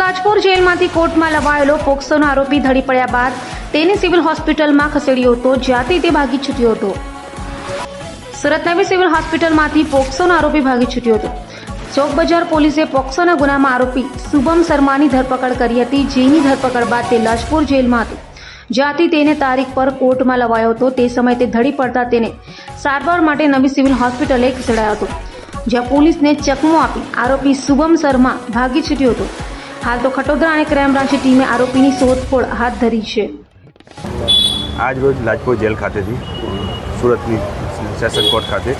રાજપુર જેલમાંથી કોર્ટમાં લવાયેલો પોક્સોનો આરોપી ધડી પડ્યા બાદ તેને સિવિલ હોસ્પિટલમાં ખસેડ્યો હતો, જ્યાંથી તે ભાગી છૂટ્યો હતો. સુરત નવી સિવિલ હોસ્પિટલમાંથી પોક્સોનો આરોપી ભાગી છૂટ્યો હતો. ચોક બજાર પોલીસે પોક્સોના ગુનામાં આરોપી શુભમ શર્માની ધરપકડ કરી હતી, જેની ધરપકડ બાદ તે રાજપુર જેલમાં હતો, જ્યાંથી તેને તારીખ પર કોર્ટમાં લવાયો હતો. તે સમયે તે ધડી પડતા તેને સારવાર માટે નવી સિવિલ હોસ્પિટલે ખસેડાયો હતો, જ્યાં પોલીસને ચકમો આપી આરોપી શુભમ શર્મા ભાગી છૂટ્યો હતો. હાલ તો ખટોદરા અને ક્રાઇમ બ્રાન્ચની ટીમે આરોપીની શોધખોળ હાથ ધરી છે. આજ રોજ રાજપુર જેલ ખાતેથી સુરતની સેશન કોર્ટ ખાતે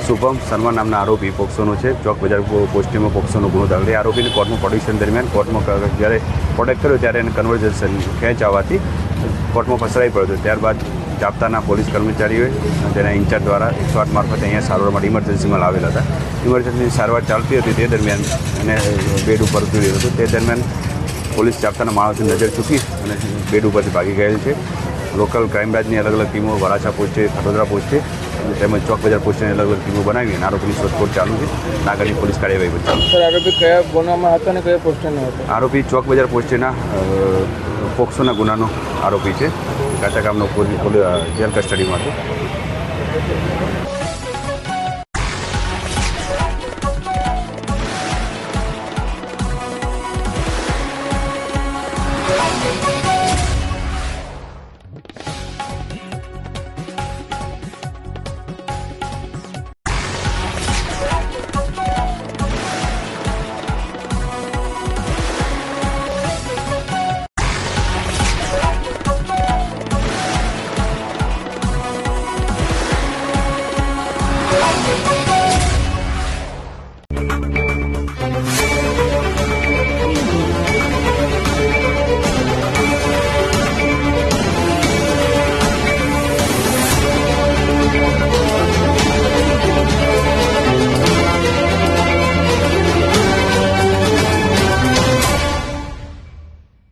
શુભમ શર્મા નામના આરોપી પોક્સોનો છે. ચોક બજાર પોસ્ટિંગમાં પોક્સોનો ગુનો દાખલ. આરોપીને કોર્ટમાં પ્રોડક્શન દરમિયાન કોર્ટમાં જ્યારે પ્રોડક્ટ કર્યો ત્યારે એને કન્વર્ઝેશન ખેંચ આવવાથી કોર્ટમાં ફસરાઈ પડ્યો હતો. ત્યારબાદ જાપ્તાના પોલીસ કર્મચારીઓએ તેના ઇન્ચાર્જ દ્વારા 108 મારફતે અહીંયા સારવાર માટે ઇમરજન્સીમાં લાવેલા હતા. ઇમરજન્સી સારવાર ચાલતી હતી તે દરમિયાન એને બેડ ઉપર ઉતર્યો હતો. તે દરમિયાન પોલીસ જાપ્તાના માણસોની નજર ચૂકી અને બેડ ઉપરથી ભાગી ગયેલ છે. લોકલ ક્રાઇમ બ્રાન્ચની અલગ અલગ ટીમો વરાછા પોસ્ટે, ખટોદરા પોસ્ટે તેમજ ચોક બજાર પોસ્ટેની અલગ અલગ ટીમો બનાવી અને આરોપીની શોધખોળ ચાલુ છે. આગળની પોલીસ કાર્યવાહી ચાલુ. સર, આરોપી કયા ગુનામાં હતો અને કયા પોસ્ટેનો હતો? આરોપી ચોક બજાર પોસ્ટેના પોક્સોના ગુનાનો આરોપી છે. કાચા કામનો જેલ કસ્ટડીમાં હતો.